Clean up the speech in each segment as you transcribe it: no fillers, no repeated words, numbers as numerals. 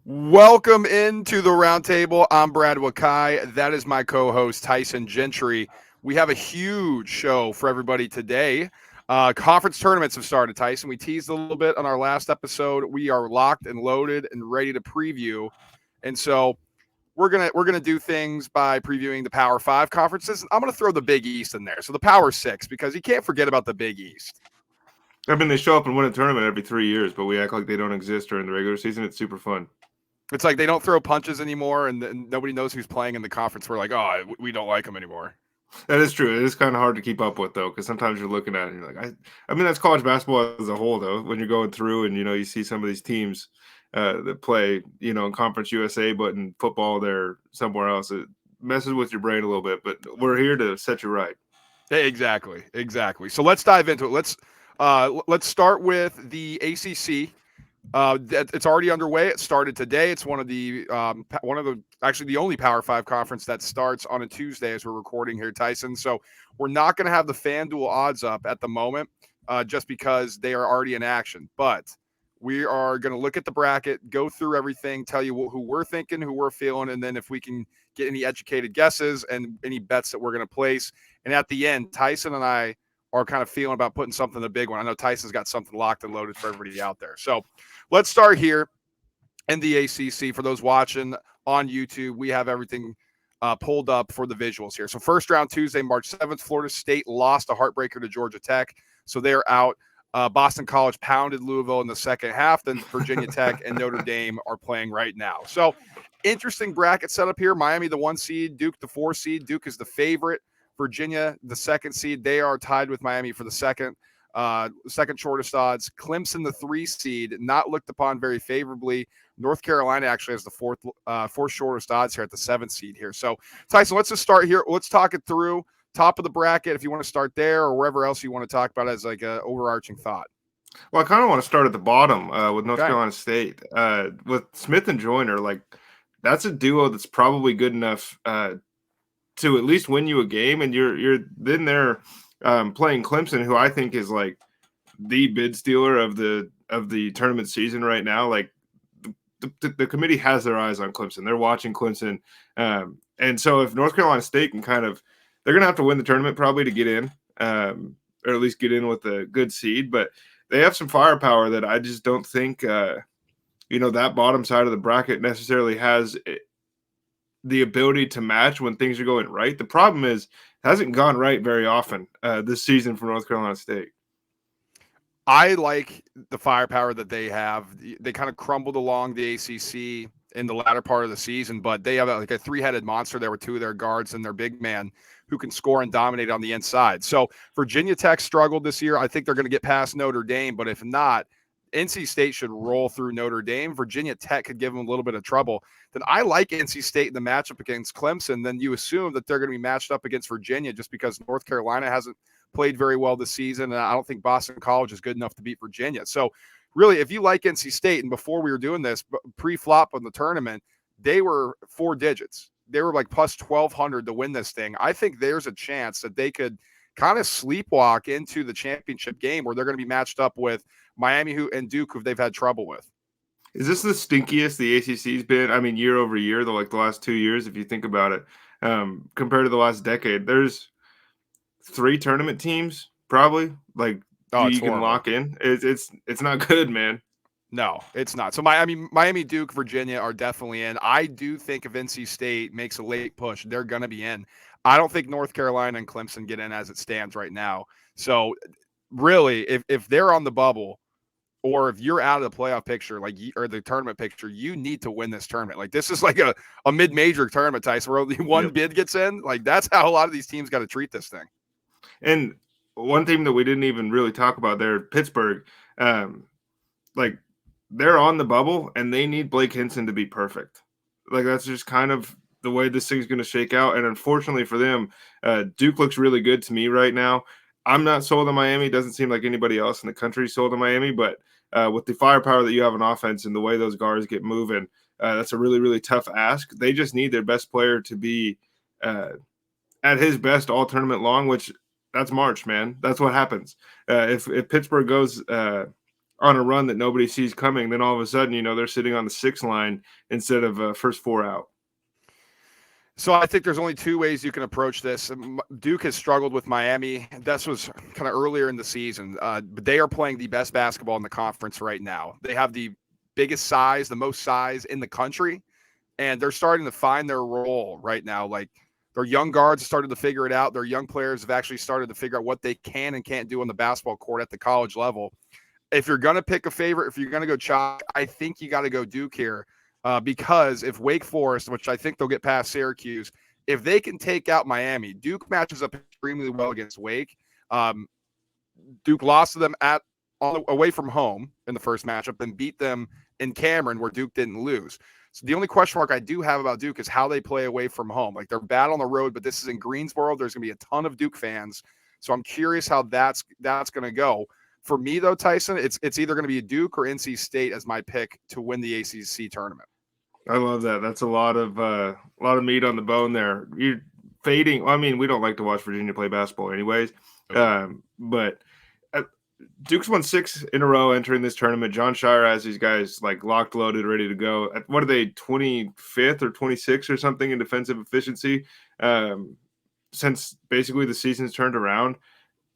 Welcome into the roundtable. I'm Brad Wakai. That is my co-host Tyson Gentry. We have a huge show for everybody today. Conference tournaments have started, Tyson. We teased a little bit on our last episode. We are locked and loaded and ready to preview. And so we're gonna do things by previewing the Power Five conferences. I'm gonna throw the Big East in there. So the Power Six, because you can't forget about the Big East. I mean, they show up and win a tournament every 3 years, but we act like they don't exist during the regular season. It's super fun. It's like they don't throw punches anymore, and nobody knows who's playing in the conference. We're like, oh, we don't like them anymore. That is true. It is kind of hard to keep up with, though, because sometimes you're looking at it and you're like, I mean, that's college basketball as a whole, though. When you're going through and you see some of these teams that play, in Conference USA, but in football they're somewhere else. It messes with your brain a little bit. But we're here to set you right. Exactly. So let's dive into it. Let's start with the ACC. It's already underway. It started today. It's actually the only Power Five conference that starts on a Tuesday as we're recording here, Tyson. So we're not going to have the FanDuel odds up at the moment, just because they are already in action. But we are going to look at the bracket, go through everything, tell you who we're thinking, who we're feeling, and then if we can get any educated guesses and any bets that we're going to place. And at the end, Tyson and I are kind of feeling about putting something in the big one. I know Tyson's got something locked and loaded for everybody out there. So let's start here in the ACC. For those watching on YouTube, we have everything pulled up for the visuals here. So first round Tuesday, March 7th, Florida State lost a heartbreaker to Georgia Tech. So they're out. Boston College pounded Louisville in the second half. Then Virginia Tech and Notre Dame are playing right now. So interesting bracket setup here. Miami, the 1 seed, Duke, the 4 seed. Duke is the favorite. Virginia, the 2nd seed. They are tied with Miami for the second shortest odds. Clemson, the 3 seed, not looked upon very favorably. North Carolina actually has the fourth shortest odds here at the 7th seed here. So, Tyson, let's just start here. Let's talk it through. Top of the bracket, if you want to start there or wherever else you want to talk about as like an overarching thought. Well, I kind of want to start at the bottom with North Okay. Carolina State. With Smith and Joyner, like that's a duo that's probably good enough to at least win you a game, and you're then there playing Clemson, who I think is like the bid stealer of the tournament season right now. Like the committee has their eyes on Clemson. They're watching Clemson, and so if North Carolina State can they're going to have to win the tournament probably to get in, or at least get in with a good seed. But they have some firepower that I just don't think that bottom side of the bracket necessarily has the ability to match when things are going right. The problem is it hasn't gone right very often this season for North Carolina State. I like the firepower that they have. They kind of crumbled along the ACC in the latter part of the season, but they have like a 3-headed monster there with 2 of their guards and their big man who can score and dominate on the inside. So Virginia Tech struggled this year. I think they're going to get past Notre Dame, but if not, NC State should roll through Notre Dame. Virginia Tech could give them a little bit of trouble. Then I like NC State in the matchup against Clemson. Then you assume that they're going to be matched up against Virginia just because North Carolina hasn't played very well this season. And I don't think Boston College is good enough to beat Virginia. So really, if you like NC State, and before we were doing this, pre-flop on the tournament, they were 4 digits. They were like plus 1,200 to win this thing. I think there's a chance that they could kind of sleepwalk into the championship game where they're going to be matched up with Miami and Duke, who they've had trouble with. Is this the stinkiest the ACC's been? I mean, year over year, the last 2 years, if you think about it, compared to the last decade, there's 3 tournament teams probably you can lock in. It's not good, man. No, it's not. So Miami, Duke, Virginia are definitely in. I do think if NC State makes a late push, they're going to be in. I don't think North Carolina and Clemson get in as it stands right now. So really, if they're on the bubble, or if you're out of the playoff picture, or the tournament picture, you need to win this tournament. Like this is like a mid-major tournament, Tyson, where only one bid gets in. Like that's how a lot of these teams got to treat this thing. And one thing that we didn't even really talk about there, Pittsburgh, like they're on the bubble and they need Blake Hinson to be perfect. Like that's just kind of the way this thing's going to shake out. And unfortunately for them, Duke looks really good to me right now. I'm not sold on Miami. It doesn't seem like anybody else in the country is sold on Miami, but with the firepower that you have on offense and the way those guards get moving, that's a really, really tough ask. They just need their best player to be at his best all tournament long, which that's March, man. That's what happens. If Pittsburgh goes on a run that nobody sees coming, then all of a sudden, they're sitting on the 6 line instead of first 4 out. So I think there's only two ways you can approach this. Duke has struggled with Miami. This was kind of earlier in the season, but they are playing the best basketball in the conference right now. They have the biggest size, the most size in the country, and they're starting to find their role right now. Like their young guards have started to figure it out. Their young players have actually started to figure out what they can and can't do on the basketball court at the college level. If you're going to pick a favorite, if you're going to go chalk, I think you got to go Duke here. Because if Wake Forest, which I think they'll get past Syracuse, if they can take out Miami, Duke matches up extremely well against Wake. Duke lost to them away from home in the first matchup, then beat them in Cameron where Duke didn't lose. So the only question mark I do have about Duke is how they play away from home. Like they're bad on the road, but this is in Greensboro. There's going to be a ton of Duke fans. So I'm curious how that's going to go. For me, though, Tyson, it's either going to be Duke or NC State as my pick to win the ACC tournament. I love that. That's a lot of meat on the bone there. You're fading. I mean, we don't like to watch Virginia play basketball anyways, but Duke's won 6 in a row entering this tournament. John Shire has these guys like locked, loaded, ready to go. What are they, 25th or 26th or something in defensive efficiency since basically the season's turned around?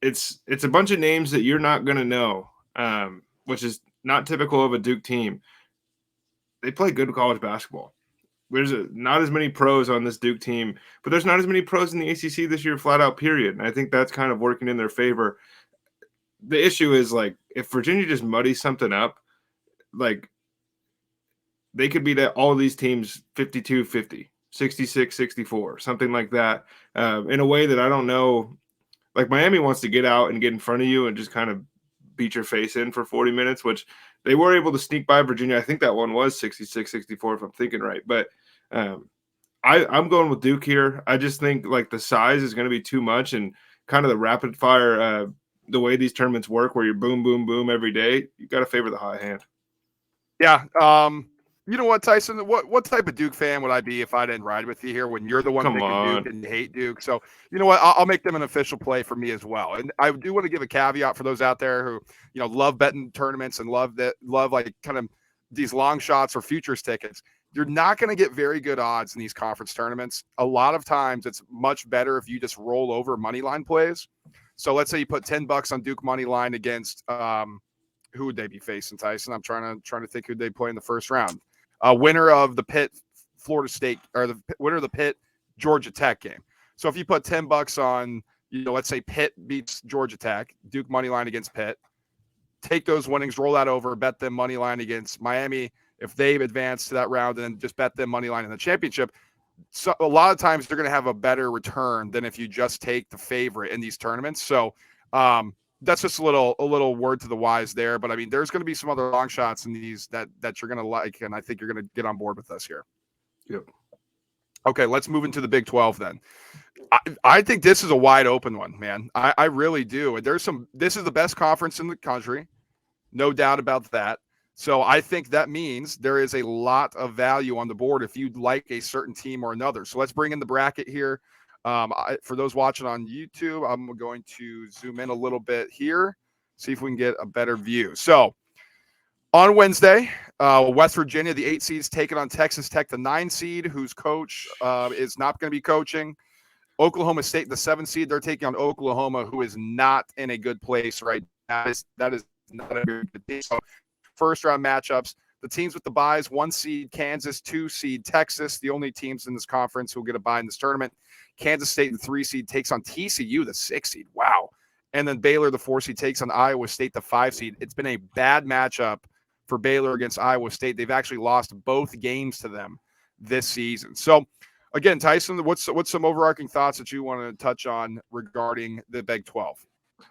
It's a bunch of names that you're not going to know, which is not typical of a Duke team. They play good college basketball. There's not as many pros on this Duke team, but there's not as many pros in the ACC this year, flat out, period. And I think that's kind of working in their favor. The issue is, like, if Virginia just muddies something up, like, they could beat all of these teams 52-50, 66-64, something like that, in a way that I don't know. Like, Miami wants to get out and get in front of you and just kind of beat your face in for 40 minutes, which they were able to sneak by Virginia. I think that one was 66-64, if I'm thinking right. But I'm going with Duke here. I just think, like, the size is going to be too much, and kind of the rapid fire, the way these tournaments work where you're boom, boom, boom every day, you got to favor the hot hand. Yeah. You know what, Tyson? What type of Duke fan would I be if I didn't ride with you here when you're the one picking Duke and you hate Duke? So, you know what? I'll make them an official play for me as well. And I do want to give a caveat for those out there who, love betting tournaments and love like kind of these long shots or futures tickets. You're not going to get very good odds in these conference tournaments. A lot of times it's much better if you just roll over money line plays. So let's say you put $10 on Duke money line against who would they be facing, Tyson? I'm trying to think who they play in the first round. Winner of the Pitt Florida State, or the winner of the Pitt Georgia Tech game. So if you put $10 on, let's say Pitt beats Georgia Tech, Duke money line against Pitt, take those winnings, roll that over, bet them money line against Miami if they've advanced to that round, and then just bet them money line in the championship. So a lot of times they're going to have a better return than if you just take the favorite in these tournaments. So that's just a little word to the wise there. But I mean, there's going to be some other long shots in these that you're going to like, and I think you're going to get on board with us here. Yep. Okay, let's move into the Big 12 then. I think this is a wide open one, man. I really do. And this is the best conference in the country, no doubt about that. So I think that means there is a lot of value on the board if you'd like a certain team or another. So let's bring in the bracket here. For those watching on YouTube, I'm going to zoom in a little bit here, see if we can get a better view. So on Wednesday, West Virginia, the 8 seeds, taking on Texas Tech, the 9 seed, whose coach is not going to be coaching. Oklahoma State, the 7 seed, they're taking on Oklahoma, who is not in a good place right now. That is not a very good team. So first round matchups, the teams with the byes, 1 seed Kansas, 2 seed Texas, the only teams in this conference who will get a bye in this tournament. Kansas State, the 3 seed, takes on TCU, the 6 seed. Wow. And then Baylor, the 4 seed, takes on Iowa State, the 5 seed. It's been a bad matchup for Baylor against Iowa State. They've actually lost both games to them this season. So again, Tyson, what's some overarching thoughts that you want to touch on regarding the Big 12?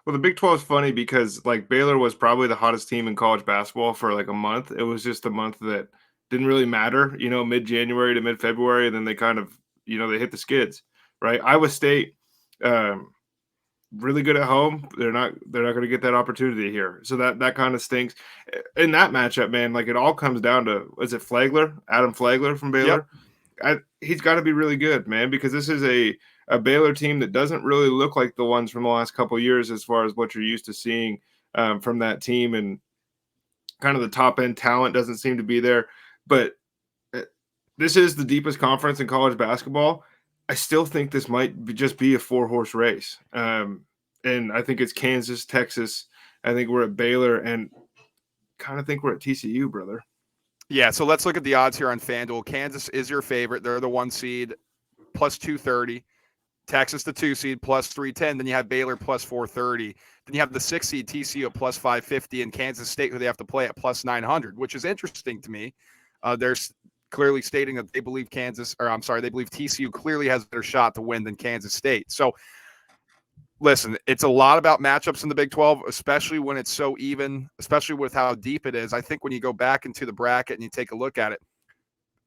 Well, the Big 12 is funny because, like, Baylor was probably the hottest team in college basketball for like a month. It was just a month that didn't really matter, mid-January to mid-February, and then they kind of, they hit the skids, right? Iowa State, really good at home. They're not going to get that opportunity here. So that kind of stinks. In that matchup, man, like, it all comes down to, is it Flagler? Adam Flagler from Baylor? Yep. He's got to be really good, man, because this is a Baylor team that doesn't really look like the ones from the last couple of years as far as what you're used to seeing from that team. And kind of the top end talent doesn't seem to be there. But this is the deepest conference in college basketball. I still think this might just be a 4-horse race. And I think it's Kansas, Texas. I think we're at Baylor, and kind of think we're at TCU, brother. Yeah, so let's look at the odds here on FanDuel. Kansas is your favorite. They're the 1 seed, plus 230. Texas, the 2 seed, plus 310. Then you have Baylor, plus 430. Then you have the 6 seed, TCU, at plus 550, and Kansas State, who they have to play, at plus 900, which is interesting to me. They're clearly stating that they believe they believe TCU clearly has a better shot to win than Kansas State. So, listen, it's a lot about matchups in the Big 12, especially when it's so even, especially with how deep it is. I think when you go back into the bracket and you take a look at it,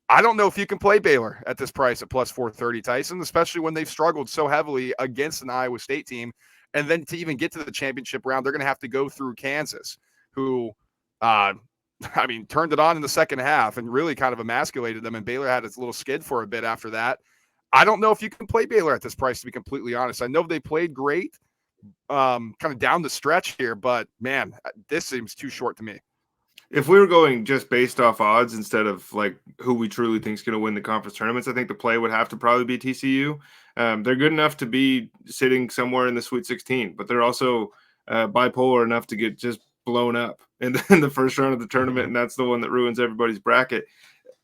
I don't know if you can play Baylor at this price at plus 430, Tyson, especially when they've struggled so heavily against an Iowa State team. And then to even get to the championship round, they're going to have to go through Kansas, who, turned it on in the second half and really kind of emasculated them. And Baylor had its little skid for a bit after that. I don't know if you can play Baylor at this price, to be completely honest. I know they played great kind of down the stretch here, but, man, this seems too short to me. If we were going just based off odds instead of like who we truly think is going to win the conference tournaments, I think the play would have to probably be TCU. They're good enough to be sitting somewhere in the Sweet 16, but they're also bipolar enough to get just blown up in the first round of the tournament, and that's the one that ruins everybody's bracket.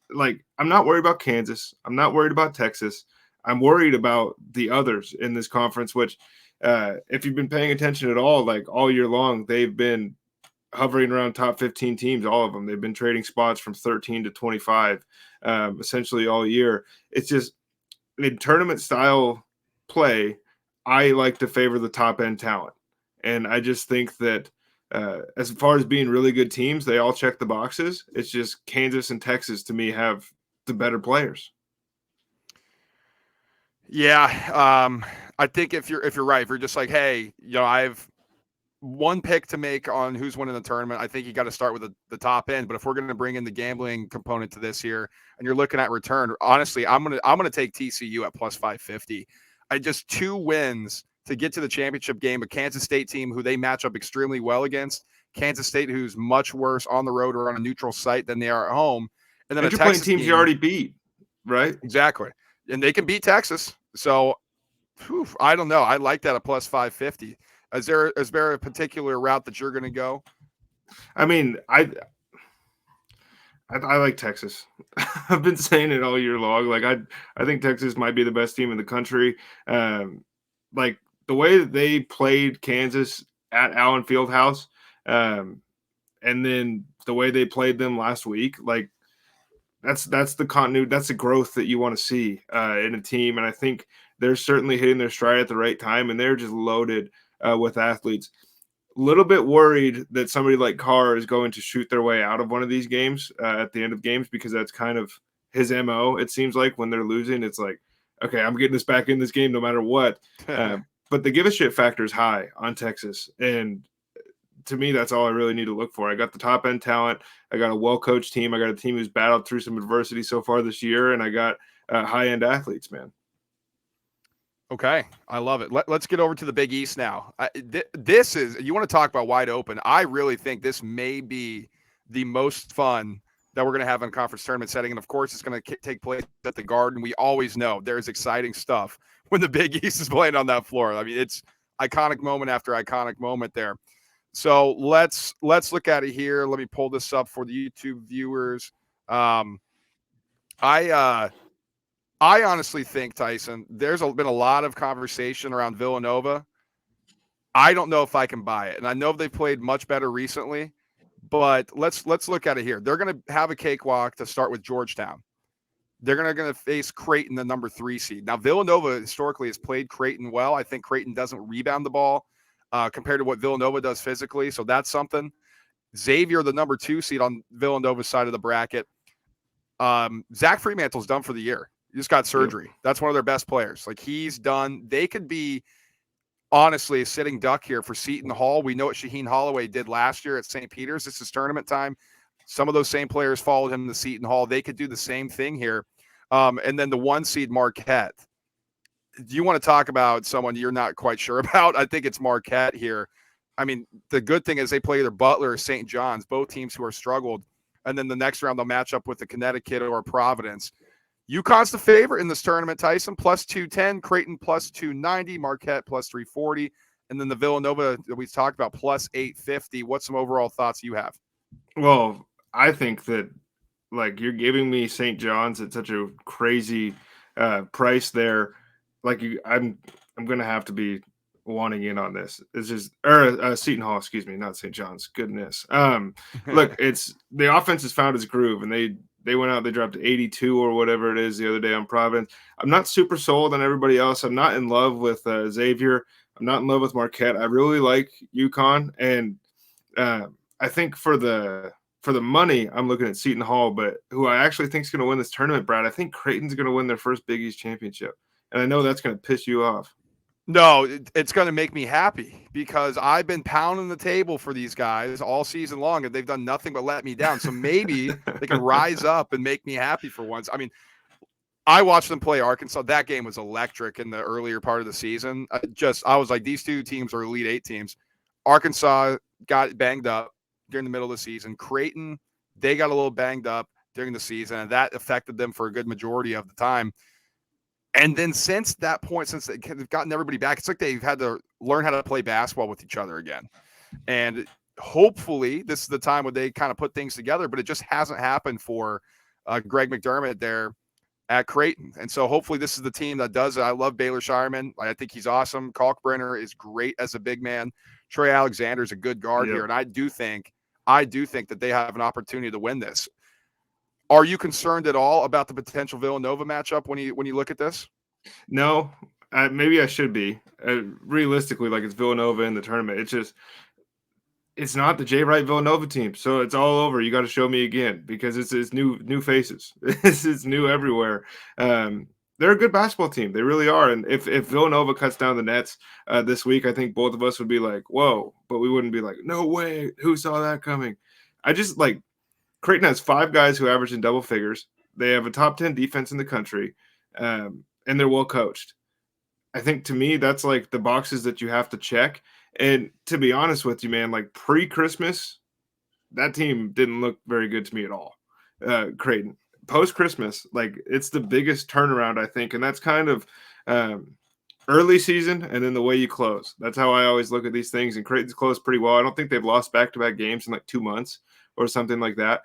Like, I'm not worried about Kansas. I'm not worried about Texas. I'm worried about the others in this conference, which if you've been paying attention at all, like all year long, they've been hovering around top 15 teams, all of them. They've been trading spots from 13 to 25 essentially all year. It's just in tournament style play, I like to favor the top end talent. And I just think that as far as being really good teams, they all check the boxes. It's just Kansas and Texas to me have the better players. Yeah, I think if you're right, if you're just like, hey, I have one pick to make on who's winning the tournament, I think you got to start with the top end. But if we're going to bring in the gambling component to this here, and you're looking at return, honestly, I'm gonna take TCU at plus 550. I just 2 wins to get to the championship game. A Kansas State team who they match up extremely well against. Kansas State, who's much worse on the road or on a neutral site than they are at home. And then you're Texas playing teams you already beat, right? Exactly, and they can beat Texas. So, I don't know. I like that at plus 550. Is there a particular route that you're going to go? I mean, I like Texas. I've been saying it all year long. Like I think Texas might be the best team in the country. Like the way that they played Kansas at Allen Fieldhouse, and then the way they played them last week, like that's the continuity, that's the growth that you want to see in a team. And I think they're certainly hitting their stride at the right time, and they're just loaded with athletes. A little bit worried that somebody like Carr is going to shoot their way out of one of these games at the end of games, because that's kind of his MO. It seems like when they're losing, it's like, okay, I'm getting this back in this game no matter what. But the give a shit factor is high on Texas. And to me, that's all I really need to look for. I got the top end talent. I got a well-coached team. I got a team who's battled through some adversity so far this year. And I got high-end athletes, man. Okay, I love it. Let's get over to the Big East now. This is, you want to talk about wide open. I really think this may be the most fun that we're going to have in a conference tournament setting. And, of course, it's going to take place at the Garden. We always know there's exciting stuff when the Big East is playing on that floor. I mean, it's iconic moment after iconic moment there. So let's look at it here. Let me pull this up for the YouTube viewers. I honestly think, Tyson, there's been a lot of conversation around Villanova. I don't know if I can buy it. And I know they've played much better recently, but let's look at it here. They're going to have a cakewalk to start with Georgetown. They're going to face Creighton, the number 3 seed. Now, Villanova historically has played Creighton well. I think Creighton doesn't rebound the ball compared to what Villanova does physically, so that's something. Xavier, the number 2 seed on Villanova's side of the bracket. Zach Fremantle's done for the year. He just got surgery. Yep. That's one of their best players. Like, he's done. They could be, honestly, a sitting duck here for Seton Hall. We know what Shaheen Holloway did last year at St. Peter's. This is tournament time. Some of those same players followed him to Seton Hall. They could do the same thing here. And then the 1 seed Marquette. Do you want to talk about someone you're not quite sure about? I think it's Marquette here. I mean, the good thing is they play either Butler or St. John's, both teams who are struggled. And then the next round they'll match up with the Connecticut or Providence. UConn's the favorite in this tournament, Tyson, plus 210, Creighton plus 290, Marquette plus 340, and then the Villanova that we talked about plus 850. What's some overall thoughts you have? Well, I think that like you're giving me St. John's at such a crazy price there. Like I'm gonna have to be wanting in on this. It's just Seton Hall, excuse me, not St. John's. Goodness. Look, it's the offense has found its groove, and they went out, they dropped 82 or whatever it is the other day on Providence. I'm not super sold on everybody else. I'm not in love with Xavier. I'm not in love with Marquette. I really like UConn, and I think for the money, I'm looking at Seton Hall, but who I actually think is going to win this tournament, Brad, I think Creighton's going to win their first Big East championship. And I know that's going to piss you off. No, it's going to make me happy because I've been pounding the table for these guys all season long, and they've done nothing but let me down. So maybe they can rise up and make me happy for once. I mean, I watched them play Arkansas. That game was electric in the earlier part of the season. I was like, these two teams are Elite Eight teams. Arkansas got banged up during the middle of the season. Creighton, they got a little banged up during the season, and that affected them for a good majority of the time. And then since that point, since they've gotten everybody back, it's like they've had to learn how to play basketball with each other again. And hopefully this is the time when they kind of put things together, but it just hasn't happened for Greg McDermott there at Creighton. And so hopefully this is the team that does it. I love Baylor Shireman. I think he's awesome. Kalkbrenner is great as a big man. Trey Alexander is a good guard here. And I do think that they have an opportunity to win this. Are you concerned at all about the potential Villanova matchup when you look at this? No, maybe I should be. Realistically, like it's Villanova in the tournament. It's not the Jay Wright Villanova team, so it's all over. You got to show me again because it's new faces. This is new everywhere. They're a good basketball team. They really are. And if Villanova cuts down the nets this week, I think both of us would be like, whoa, but we wouldn't be like, no way. Who saw that coming? I just like Creighton has 5 guys who average in double figures. They have a top 10 defense in the country, and they're well coached. I think to me, that's like the boxes that you have to check. And to be honest with you, man, like pre-Christmas, that team didn't look very good to me at all. Creighton. Post-Christmas, like it's the biggest turnaround, I think. And that's kind of early season and then the way you close. That's how I always look at these things. And Creighton's closed pretty well. I don't think they've lost back-to-back games in like 2 months or something like that.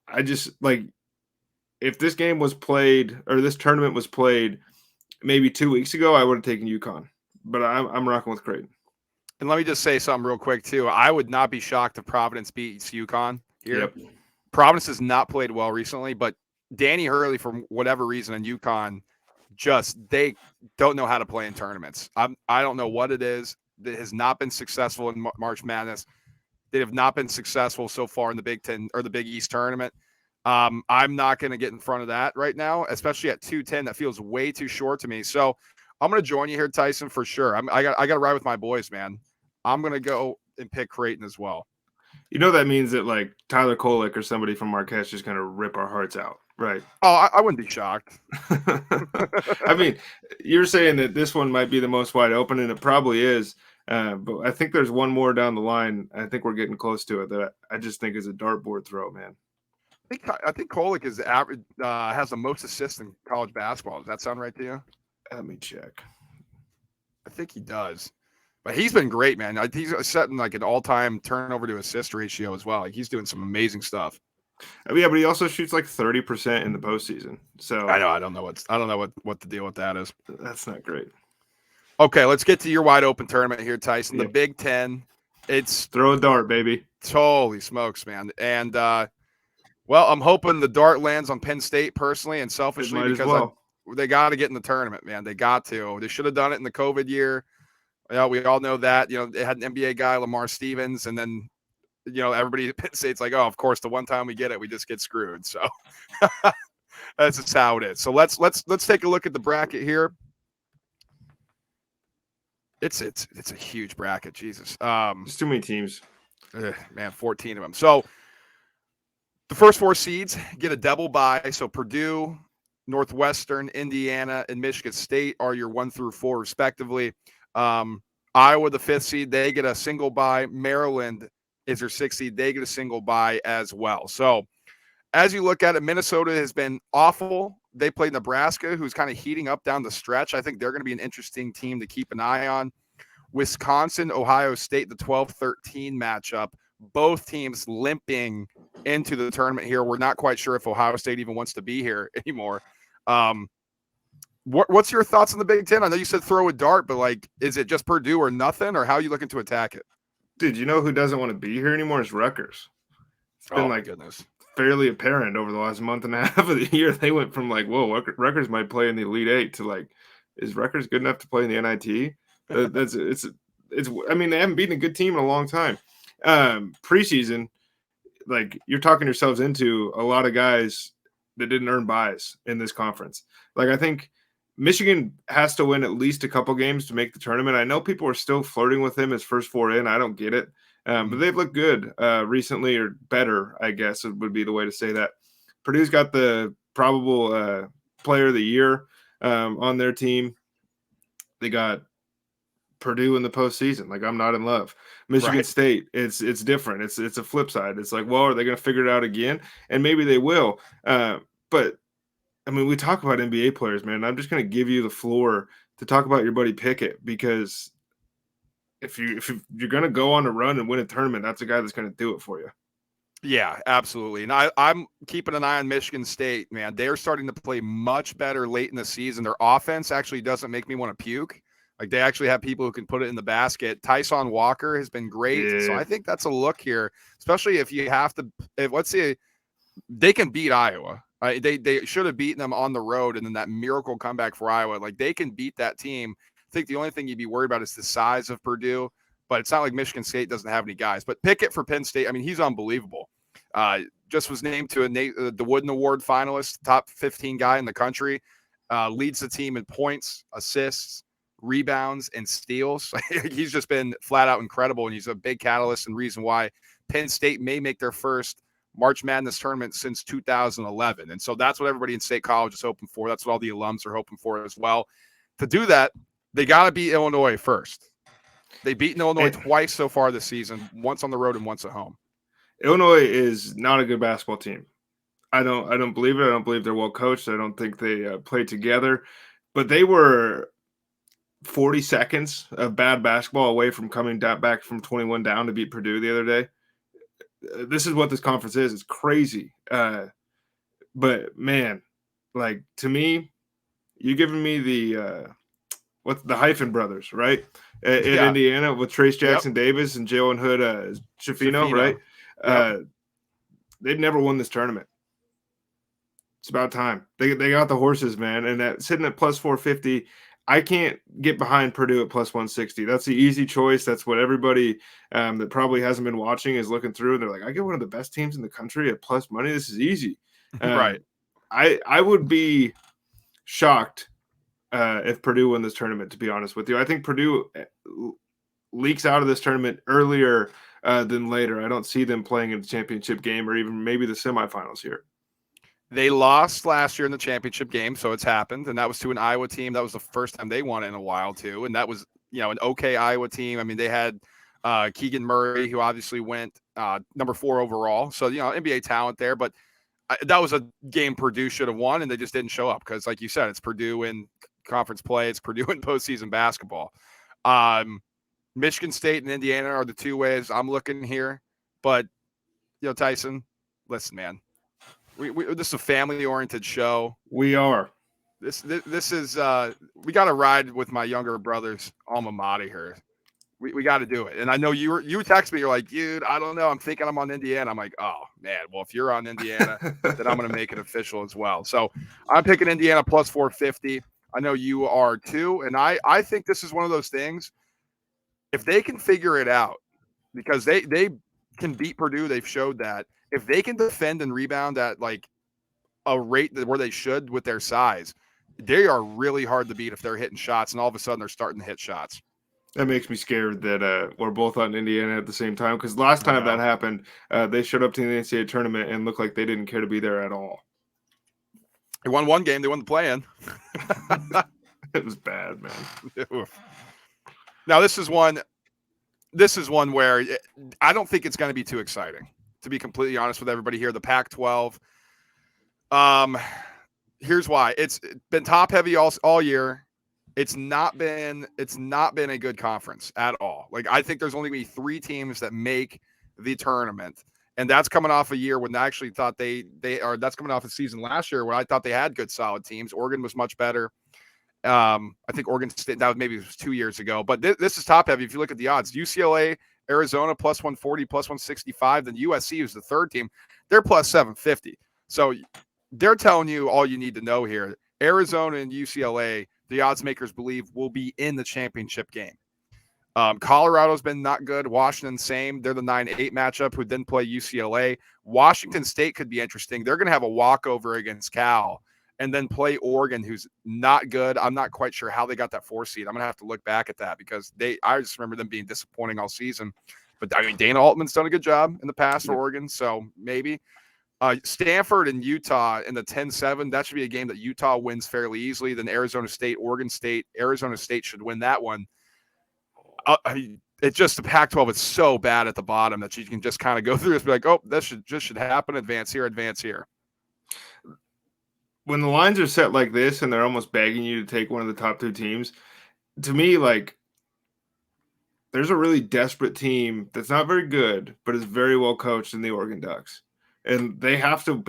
I just like if this game was played or this tournament was played maybe 2 weeks ago, I would have taken UConn. But I'm rocking with Creighton. And let me just say something real quick, too. I would not be shocked if Providence beats UConn here. Yep. Providence has not played well recently, but Danny Hurley, for whatever reason, and UConn, they don't know how to play in tournaments. I don't know what it is. It has not been successful in March Madness. They have not been successful so far in the Big Ten or the Big East tournament. I'm not going to get in front of that right now, especially at 210. That feels way too short to me. So I'm going to join you here, Tyson, for sure. I got to ride with my boys, man. I'm going to go and pick Creighton as well. You know that means that like Tyler Kolek or somebody from Marquette's just going to rip our hearts out, right? Oh, I wouldn't be shocked. I mean, you're saying that this one might be the most wide open, and it probably is. But I think there's one more down the line. I think we're getting close to it that I just think is a dartboard throw, man. I think Kolek is average, has the most assists in college basketball. Does that sound right to you? Let me check. I think he does. But he's been great, man. He's setting like an all-time turnover to assist ratio as well. Like he's doing some amazing stuff. Yeah, but he also shoots like 30% in the postseason. So I know. I don't know what the deal with that is. That's not great. Okay, let's get to your wide open tournament here, Tyson. The Big Ten. It's throw a dart, baby. Holy smokes, man. And well, I'm hoping the dart lands on Penn State personally and selfishly because they got to get in the tournament, man. They got to. They should have done it in the COVID year. Yeah, we all know that. You know, they had an NBA guy, Lamar Stevens, and then, you know, everybody at Penn State's like, oh, of course, the one time we get it, we just get screwed. So that's just how it is. So let's take a look at the bracket here. It's a huge bracket, Jesus. It's too many teams. Man, 14 of them. So the first 4 seeds get a double bye. So Purdue, Northwestern, Indiana, and Michigan State are your 1 through 4 respectively. Iowa, the 5th seed, they get a single bye. Maryland is their 6th seed. They get a single bye as well. So as you look at it, Minnesota has been awful. They played Nebraska, who's kind of heating up down the stretch. I think they're going to be an interesting team to keep an eye on. Wisconsin, Ohio State, the 12-13 matchup. Both teams limping into the tournament here. We're not quite sure if Ohio State even wants to be here anymore. What's your thoughts on the Big Ten? I know you said throw a dart, but like, is it just Purdue or nothing, or how are you looking to attack it? Dude, you know who doesn't want to be here anymore is Rutgers. It's been my goodness, fairly apparent over the last month and a half of the year. They went from like, whoa, Rutgers might play in the Elite Eight to like, is Rutgers good enough to play in the NIT? It's. I mean, they haven't beaten a good team in a long time. Preseason, like you're talking yourselves into a lot of guys that didn't earn buys in this conference. Like I think Michigan has to win at least a couple games to make the tournament. I know people are still flirting with him as first four in. I don't get it. But they've looked good recently, or better, I guess it would be the way to say that. Purdue's got the probable player of the year on their team. They got Purdue in the postseason. Like, I'm not in love. Michigan State, it's different. It's a flip side. It's like, well, are they going to figure it out again? And maybe they will. But I mean, we talk about NBA players, man. I'm just going to give you the floor to talk about your buddy Pickett, because if you're going to go on a run and win a tournament, that's a guy that's going to do it for you. Yeah, absolutely. And I'm keeping an eye on Michigan State, man. They're starting to play much better late in the season. Their offense actually doesn't make me want to puke. Like, they actually have people who can put it in the basket. Tyson Walker has been great. Yeah. So I think that's a look here, especially if you have to, let's say they can beat Iowa. They should have beaten them on the road, and then that miracle comeback for Iowa. Like, they can beat that team. I think the only thing you'd be worried about is the size of Purdue, but it's not like Michigan State doesn't have any guys. But Pickett for Penn State, I mean, he's unbelievable. Just was named to the Wooden Award finalist, top 15 guy in the country. Leads the team in points, assists, rebounds, and steals. He's just been flat out incredible, and he's a big catalyst and reason why Penn State may make their first March Madness tournament since 2011. And so that's what everybody in State College is hoping for. That's what all the alums are hoping for as well. To do that, they got to beat Illinois first. They've beaten Illinois twice so far this season, once on the road and once at home. Illinois is not a good basketball team. I don't believe it. I don't believe they're well coached. I don't think they play together. But they were 40 seconds of bad basketball away from coming back from 21 down to beat Purdue the other day. This is what this conference is. It's crazy. But man, like, to me, you giving me the the Hyphen brothers, right? In Indiana with Trace Jackson Davis and Jalen Hood Schifino, right? Yep. They've never won this tournament. It's about time. They got the horses, man. And sitting at plus 450, I can't get behind Purdue at plus 160. That's the easy choice. That's what everybody that probably hasn't been watching is looking through. They're like, I get one of the best teams in the country at plus money. This is easy. Right. I would be shocked if Purdue won this tournament, to be honest with you. I think Purdue leaks out of this tournament earlier than later. I don't see them playing in the championship game or even maybe the semifinals here. They lost last year in the championship game, so it's happened, and that was to an Iowa team. That was the first time they won in a while, too, and that was, an okay Iowa team. I mean, they had Keegan Murray, who obviously went number 4 overall, so, NBA talent there, but that was a game Purdue should have won, and they just didn't show up because, like you said, it's Purdue in conference play. It's Purdue in postseason basketball. Michigan State and Indiana are the two ways I'm looking here, but, Tyson, listen, man. This is a family-oriented show. We are. This is we got to ride with my younger brother's alma mater here. We got to do it. And I know you text me. You're like, dude, I don't know. I'm thinking I'm on Indiana. I'm like, oh man. Well, if you're on Indiana, then I'm going to make it official as well. So I'm picking Indiana plus 450. I know you are too, and I think this is one of those things. If they can figure it out, because they can beat Purdue, they've showed that. If they can defend and rebound at like a rate where they should with their size, they are really hard to beat if they're hitting shots, and all of a sudden they're starting to hit shots. That makes me scared that we're both on Indiana at the same time, because last time that happened, they showed up to the NCAA tournament and looked like they didn't care to be there at all. They won one game. They won the play-in. It was bad, man. Now this is one. This is one where I don't think it's going to be too exciting. To be completely honest with everybody here, the Pac-12. Um, here's why. It's been top heavy all year. It's not been a good conference at all. Like I think there's only going to be 3 teams that make the tournament. And that's coming off a year when I actually thought that's coming off a season last year when I thought they had good solid teams. Oregon was much better. I think Oregon State, that was maybe 2 years ago, but this is top heavy. If you look at the odds, UCLA, Arizona plus 140, plus 165, then USC, who's the 3rd team, they're plus 750. So they're telling you all you need to know here. Arizona and UCLA, the odds makers believe, will be in the championship game. Colorado's been not good. Washington, same. They're the 9-8 matchup who then play UCLA. Washington State could be interesting. They're going to have a walkover against Cal and then play Oregon, who's not good. I'm not quite sure how they got that 4 seed. I'm going to have to look back at that because I just remember them being disappointing all season. But, I mean, Dana Altman's done a good job in the past for Oregon, so maybe. Stanford and Utah in the 10-7, that should be a game that Utah wins fairly easily. Then Arizona State, Oregon State. Arizona State should win that one. It's just the Pac-12 is so bad at the bottom that you can just kind of go through this and be like, oh, this should happen. Advance here, advance here. When the lines are set like this and they're almost begging you to take one of the top 2 teams, to me, like, there's a really desperate team that's not very good, but is very well coached in the Oregon Ducks. And they have to win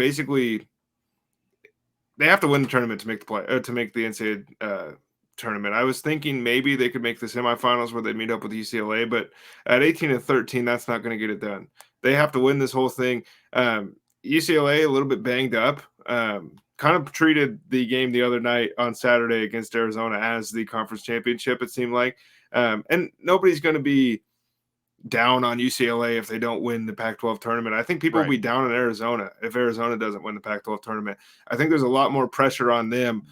the tournament to make the play, to make the NCAA tournament. I was thinking maybe they could make the semifinals where they meet up with UCLA, but at 18-13, that's not going to get it done. They have to win this whole thing. UCLA a little bit banged up. Kind of treated the game the other night on Saturday against Arizona as the conference championship, it seemed like. And nobody's going to be down on UCLA if they don't win the Pac-12 tournament. I think people will be down on Arizona if Arizona doesn't win the Pac-12 tournament. I think there's a lot more pressure on them.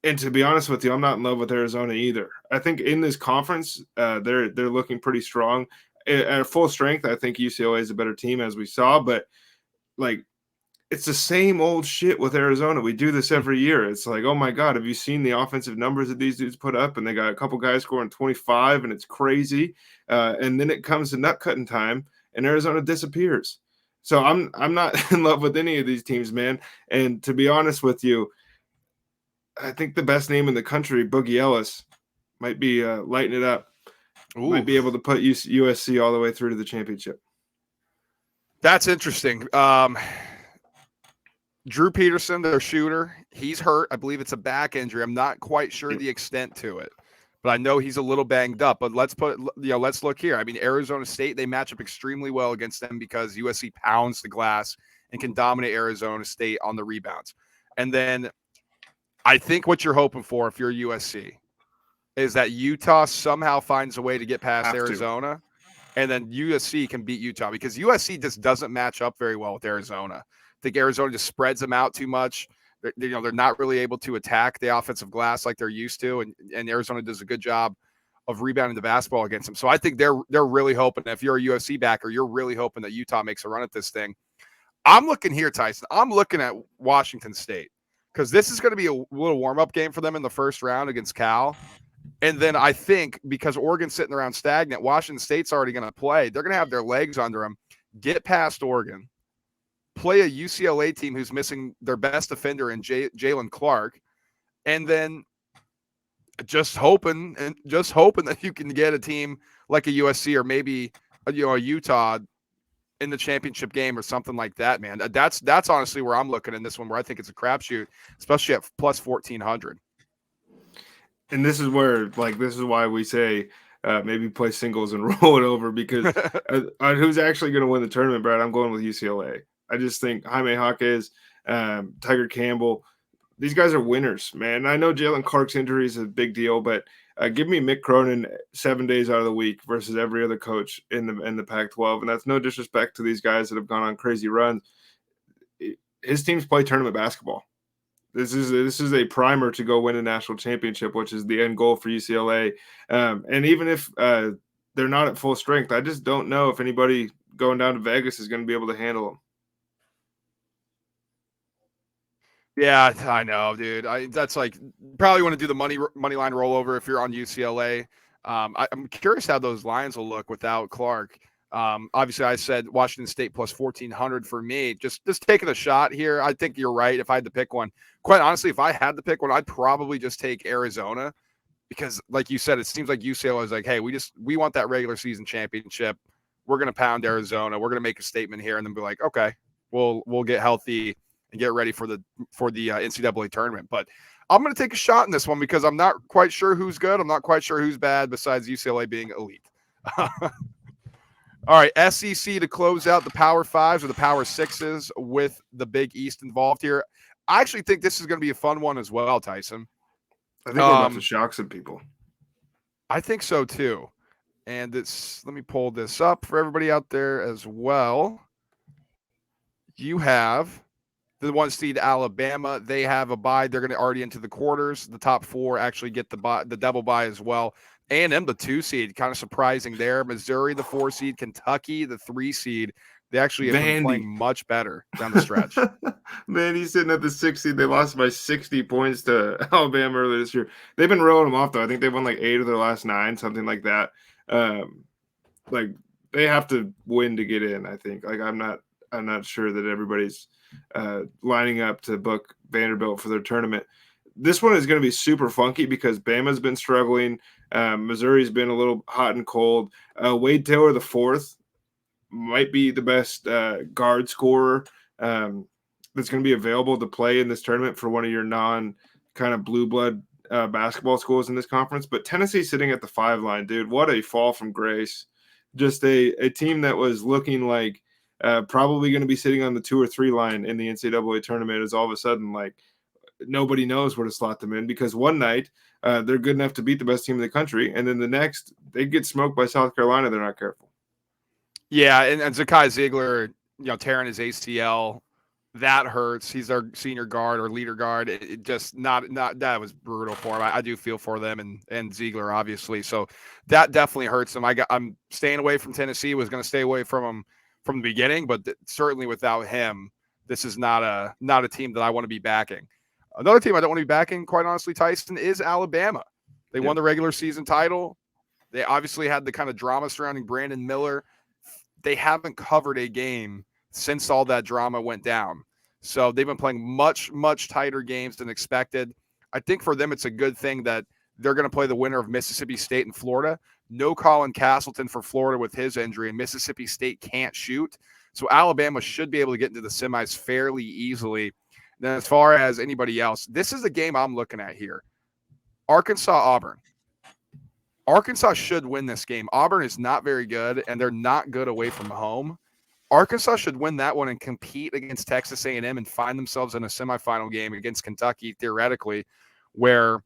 And to be honest with you, I'm not in love with Arizona either. I think in this conference, they're looking pretty strong. At full strength, I think UCLA is a better team, as we saw. But, like, it's the same old shit with Arizona. We do this every year. It's like, oh, my God, have you seen the offensive numbers that these dudes put up? And they got a couple guys scoring 25, and it's crazy. And then it comes to nut-cutting time, and Arizona disappears. So I'm not in love with any of these teams, man. And to be honest with you, I think the best name in the country, Boogie Ellis, might be lighting it up. Ooh. Might be able to put USC all the way through to the championship. That's interesting. Drew Peterson, their shooter, he's hurt. I believe it's a back injury. I'm not quite sure the extent to it, but I know he's a little banged up. But let's look here. I mean, Arizona State, they match up extremely well against them because USC pounds the glass and can dominate Arizona State on the rebounds. And then I think what you're hoping for if you're USC is that Utah somehow finds a way to get past Arizona, and then USC can beat Utah because USC just doesn't match up very well with Arizona. I think Arizona just spreads them out too much. They're not really able to attack the offensive glass like they're used to, and Arizona does a good job of rebounding the basketball against them. So I think they're really hoping, if you're a USC backer, you're really hoping that Utah makes a run at this thing. I'm looking here, Tyson. I'm looking at Washington State because this is going to be a little warm-up game for them in the first round against Cal. And then I think because Oregon's sitting around stagnant, Washington State's already going to play. They're going to have their legs under them, get past Oregon, play a UCLA team who's missing their best defender in Jalen Clark, and then just hoping that you can get a team like a USC or maybe a Utah in the championship game or something like that, man. That's honestly where I'm looking in this one, where I think it's a crapshoot, especially at plus 1,400. And this is where, this is why we say maybe play singles and roll it over because who's actually going to win the tournament, Brad? I'm going with UCLA. I just think Jaime Jaquez, Tiger Campbell, these guys are winners, man. I know Jalen Clark's injury is a big deal, but give me Mick Cronin 7 days out of the week versus every other coach in the Pac-12, and that's no disrespect to these guys that have gone on crazy runs. His teams play tournament basketball. This is a primer to go win a national championship, which is the end goal for UCLA. And even if they're not at full strength, I just don't know if anybody going down to Vegas is going to be able to handle them. Yeah, I know, dude. That's like probably want to do the money line rollover if you're on UCLA. I'm curious how those lines will look without Clark. Obviously, I said Washington State plus 1,400 for me. Just taking a shot here. I think you're right. If I had to pick one, quite honestly, if I had to pick one, I'd probably just take Arizona because, like you said, it seems like UCLA is like, hey, we want that regular season championship. We're going to pound Arizona. We're going to make a statement here, and then be like, okay, we'll get healthy and get ready for the NCAA tournament. But I'm going to take a shot in this one because I'm not quite sure who's good. I'm not quite sure who's bad besides UCLA being elite. All right, SEC to close out the Power Fives or the Power Sixes with the Big East involved here. I actually think this is going to be a fun one as well, Tyson. I think we're about to shock some people. I think so too. And let me pull this up for everybody out there as well. You have the 1 seed Alabama. They have a bye. They're going to already into the quarters. The top 4 actually get the double bye as well. A&M, the 2 seed, kind of surprising there. Missouri, the 4 seed. Kentucky, the 3 seed. They actually have been playing much better down the stretch. Vandy's sitting at the 6 seed. They lost by 60 points to Alabama earlier this year. They've been rolling them off, though. I think they've won like 8 of their last 9, something like that. Like they have to win to get in, I think. Like I'm not sure that everybody's lining up to book Vanderbilt for their tournament. This one is going to be super funky because Bama's been struggling. Missouri's been a little hot and cold. Wade Taylor, the 4th, might be the best guard scorer that's going to be available to play in this tournament for one of your non kind of blue blood basketball schools in this conference. But Tennessee sitting at the 5 line, dude, what a fall from grace. Just a team that was looking like probably going to be sitting on the 2 or 3 line in the NCAA tournament is all of a sudden like nobody knows where to slot them in because one night they're good enough to beat the best team in the country, and then the next they get smoked by South Carolina. They're not careful. Yeah, and Zakai Ziegler, tearing his ACL, that hurts. He's our senior guard or leader guard. It just not that was brutal for him. I do feel for them and Ziegler obviously. So that definitely hurts him. I'm staying away from Tennessee. Was going to stay away from him from the beginning, but certainly without him, this is not a team that I want to be backing. Another team I don't want to be backing, quite honestly, Tyson, is Alabama. They won the regular season title. They obviously had the kind of drama surrounding Brandon Miller. They haven't covered a game since all that drama went down. So they've been playing much, much tighter games than expected. I think for them, it's a good thing that they're going to play the winner of Mississippi State and Florida. No Colin Castleton for Florida with his injury, and Mississippi State can't shoot. So Alabama should be able to get into the semis fairly easily. Then as far as anybody else, this is the game I'm looking at here. Arkansas-Auburn. Arkansas should win this game. Auburn is not very good, and they're not good away from home. Arkansas should win that one and compete against Texas A&M and find themselves in a semifinal game against Kentucky, theoretically, where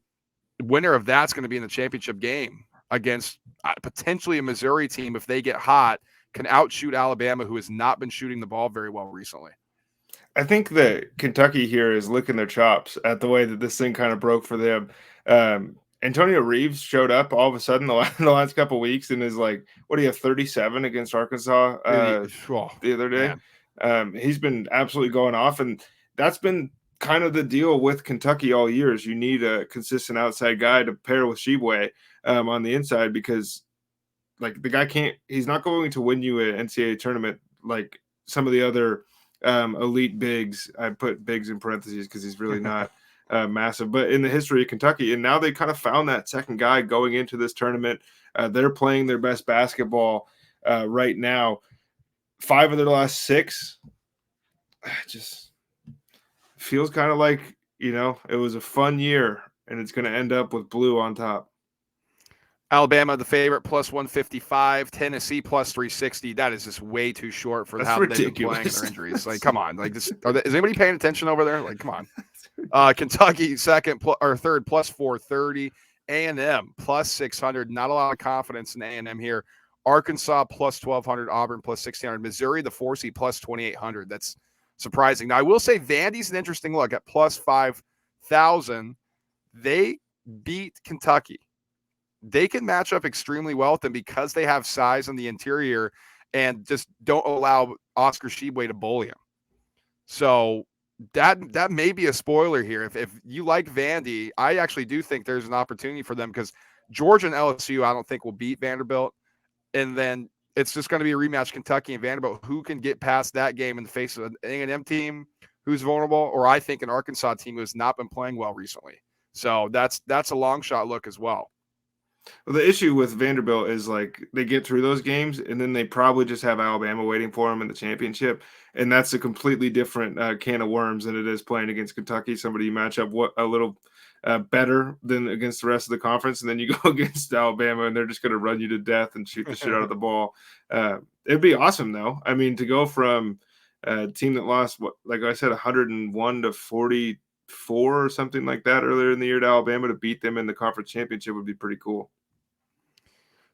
the winner of that's going to be in the championship game against potentially a Missouri team, if they get hot, can outshoot Alabama, who has not been shooting the ball very well recently. I think that Kentucky here is licking their chops at the way that this thing kind of broke for them. Antonio Reeves showed up all of a sudden the last couple of weeks and is like, what do you have, 37 against Arkansas the other day? He's been absolutely going off, and that's been kind of the deal with Kentucky all years. You need a consistent outside guy to pair with Shibwe on the inside because like the guy he's not going to win you an NCAA tournament like some of the other elite bigs. I put bigs in parentheses because he's really not massive, but in the history of Kentucky. And now they kind of found that second guy going into this tournament. They're playing their best basketball right now. 5 of their last 6. Just feels kind of like, it was a fun year and it's going to end up with blue on top. Alabama, the favorite, plus 155. Tennessee, plus 360. That is just way too short for how they've been playing their injuries. Like, come on. Like, this, is anybody paying attention over there? Like, come on. Kentucky, third, plus 430. A&M, plus 600. Not a lot of confidence in A&M here. Arkansas, plus 1,200. Auburn, plus 1,600. Missouri, the 4 seed, plus 2,800. That's surprising. Now, I will say Vandy's an interesting look at plus 5,000. They beat Kentucky. They can match up extremely well with them because they have size on the interior and just don't allow Oscar Tshiebwe to bully him. So that may be a spoiler here. If you like Vandy, I actually do think there's an opportunity for them because Georgia and LSU, I don't think will beat Vanderbilt. And then it's just going to be a rematch, Kentucky and Vanderbilt. Who can get past that game in the face of an A&M team who's vulnerable, or I think an Arkansas team who's not been playing well recently. So that's a long shot look as well. Well, the issue with Vanderbilt is like they get through those games and then they probably just have Alabama waiting for them in the championship, and that's a completely different can of worms than it is playing against Kentucky. Somebody you match up a little better than against the rest of the conference, and then you go against Alabama and they're just going to run you to death and shoot the shit out of the ball. It'd be awesome though. I mean, to go from a team that lost, like I said, 101 to 44 or something like that earlier in the year to Alabama, to beat them in the conference championship would be pretty cool.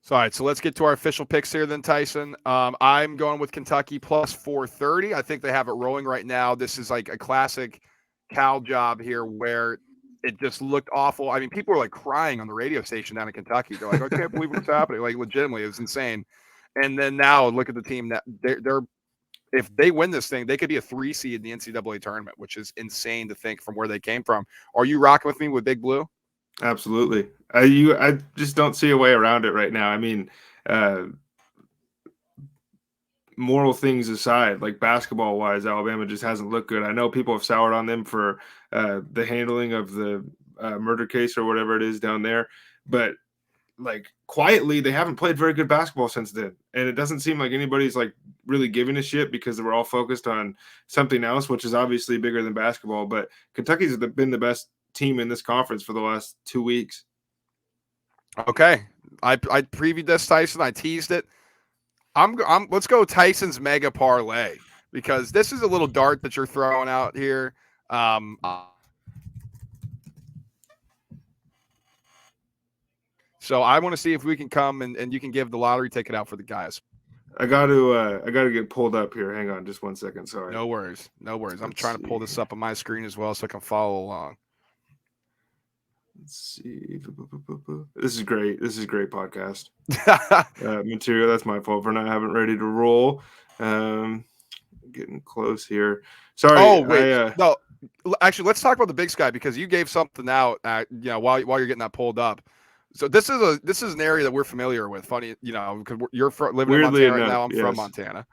So, all right, so let's get to our official picks here then, Tyson. I'm going with Kentucky plus 430. I think they have it rolling right now. This is like a classic Cal job here where it just looked awful. I mean, people were like crying on the radio station down in Kentucky. They're like, I can't believe what's happening. Like, legitimately, it was insane. And then now look at the team that they're if they win this thing, they could be a 3 seed in the NCAA tournament, which is insane to think from where they came from. Are you rocking with me with Big Blue? Absolutely. I just don't see a way around it right now. I mean, moral things aside, like basketball wise, Alabama just hasn't looked good. I know people have soured on them for the handling of the murder case or whatever it is down there, but like quietly, they haven't played very good basketball since then. And it doesn't seem like anybody's like really giving a shit because they were all focused on something else, which is obviously bigger than basketball. But Kentucky's been the best team in this conference for the last 2 weeks. Okay. I previewed this, Tyson. I teased it. Let's go Tyson's mega parlay, because this is a little dart that you're throwing out here. So I want to see if we can come and you can give the lottery ticket out for the guys. I got to get pulled up here. Hang on just 1 second. Sorry. No worries. I'm trying to pull this up on my screen as well so I can follow along. Let's see. This is great. This is great podcast material. That's my fault for not having it ready to roll. Getting close here. Sorry. Oh wait, no. Actually, let's talk about the Big Sky, because you gave something out. While you're getting that pulled up. So this is an area that we're familiar with. Funny, because you're living in Montana right now. I'm from Montana.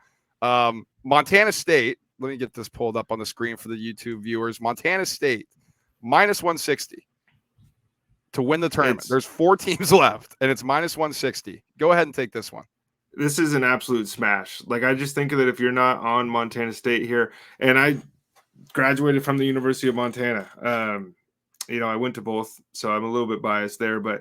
Montana State. Let me get this pulled up on the screen for the YouTube viewers. Montana State minus 160 to win the tournament. There's 4 teams left, and it's minus 160. Go ahead and take this one. This is an absolute smash. Like, I just think that if you're not on Montana State here, and I graduated from the University of Montana. I went to both, so I'm a little bit biased there, but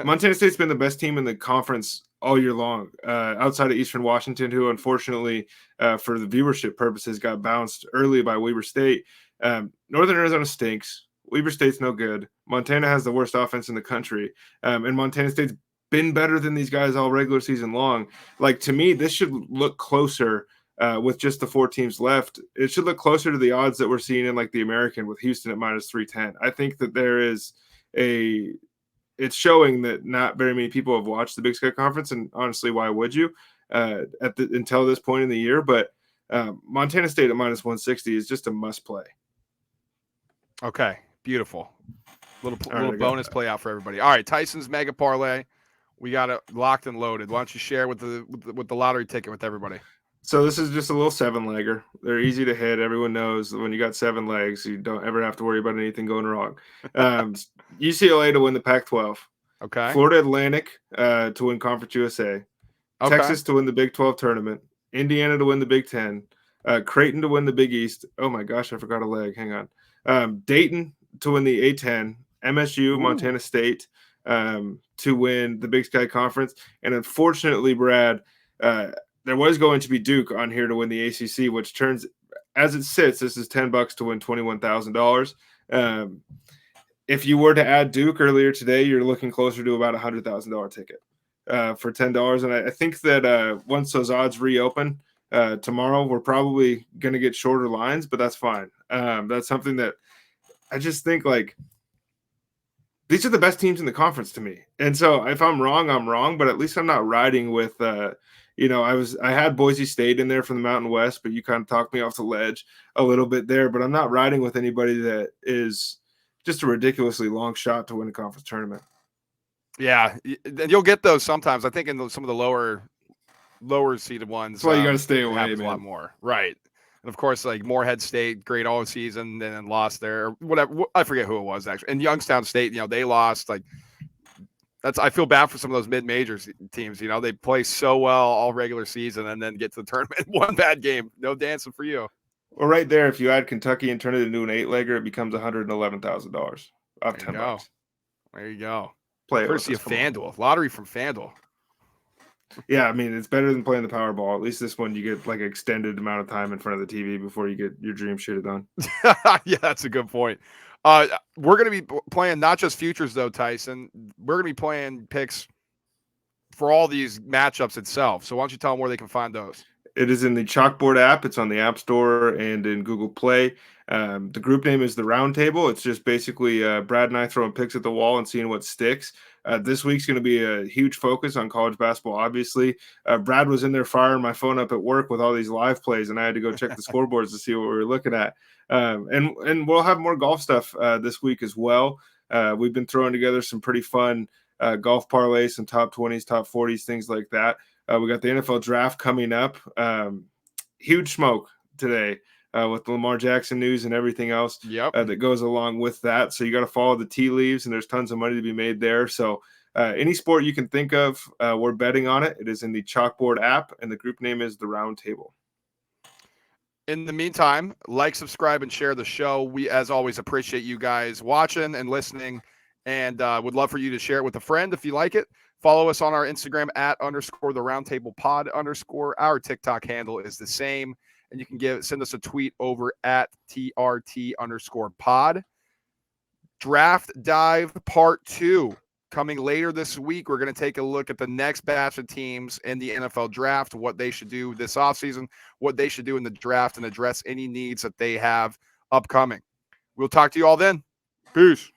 Montana State's been the best team in the conference all year long, outside of Eastern Washington, who unfortunately, for the viewership purposes, got bounced early by Weber State. Northern Arizona stinks. Weber State's no good. Montana has the worst offense in the country, and Montana State's been better than these guys all regular season long. Like, to me, this should look closer. With just the 4 teams left, it should look closer to the odds that we're seeing in like the American with Houston at minus 310. I think that it's showing that not very many people have watched the Big Sky Conference, and honestly, why would you until this point in the year? But Montana State at minus 160 is just a must play. Okay, beautiful. Little bonus play out for everybody. All right, Tyson's mega parlay. We got it locked and loaded. Why don't you share with the lottery ticket with everybody? So this is just a little 7-legger. They're easy to hit. Everyone knows when you got 7 legs, you don't ever have to worry about anything going wrong. UCLA to win the Pac-12. Okay. Florida Atlantic to win Conference USA. Okay. Texas to win the Big 12 tournament. Indiana to win the Big 10. Creighton to win the Big East. Oh my gosh, I forgot a leg. Hang on. Dayton to win the A10. MSU, Montana State to win the Big Sky Conference. And unfortunately, Brad, there was going to be Duke on here to win the ACC, which turns, as it sits, this is $10 to win $21,000. If you were to add Duke earlier today, you're looking closer to about $100,000 ticket for $10. And I think that once those odds reopen tomorrow, we're probably going to get shorter lines, but that's fine. That's something that I just think, like, these are the best teams in the conference to me. And so if I'm wrong, I'm wrong, but at least I'm not riding with I had Boise State in there from the Mountain West, but you kind of talked me off the ledge a little bit there. But I'm not riding with anybody that is just a ridiculously long shot to win a conference tournament. Yeah, and you'll get those sometimes. I think in some of the lower seeded ones, That's why you got to stay it away, happens a lot man. more, right? And of course, like Morehead State, great all season, and then lost there. Whatever, I forget who it was actually. And Youngstown State, they lost. Like I feel bad for some of those mid majors teams. They play so well all regular season and then get to the tournament, one bad game, no dancing for you. Well, right there, if you add Kentucky and turn it into an 8-legger, it becomes $111,000 off There you $10. go. There you go. Play it with Courtesy us. of Come on. FanDuel, lottery from FanDuel. Yeah, I mean, it's better than playing the Powerball. At least this one, you get like extended amount of time in front of the TV before you get your dream shit done. Yeah, that's a good point. We're going to be playing not just futures, though, Tyson. We're going to be playing picks for all these matchups itself. So why don't you tell them where they can find those? It is in the Chalkboard app. It's on the App Store and in Google Play. The group name is the Roundtable. It's just basically Brad and I throwing picks at the wall and seeing what sticks. This week's going to be a huge focus on college basketball, obviously. Brad was in there firing my phone up at work with all these live plays, and I had to go check the scoreboards to see what we were looking at. And we'll have more golf stuff this week as well. We've been throwing together some pretty fun golf parlays, some top 20s, top 40s, things like that. We got the NFL draft coming up. Huge smoke today with the Lamar Jackson news and everything else that goes along with that. So you got to follow the tea leaves, and there's tons of money to be made there. So any sport you can think of, we're betting on it. It is in the Chalkboard app, and the group name is the Roundtable. In the meantime, like, subscribe, and share the show. We, as always, appreciate you guys watching and listening, and would love for you to share it with a friend if you like it. Follow us on our Instagram @ the roundtable pod _ Our TikTok handle is the same. And you can send us a tweet over at TRT _ pod. Draft Dive Part 2 coming later this week. We're going to take a look at the next batch of teams in the NFL draft, what they should do this offseason, what they should do in the draft, and address any needs that they have upcoming. We'll talk to you all then. Peace.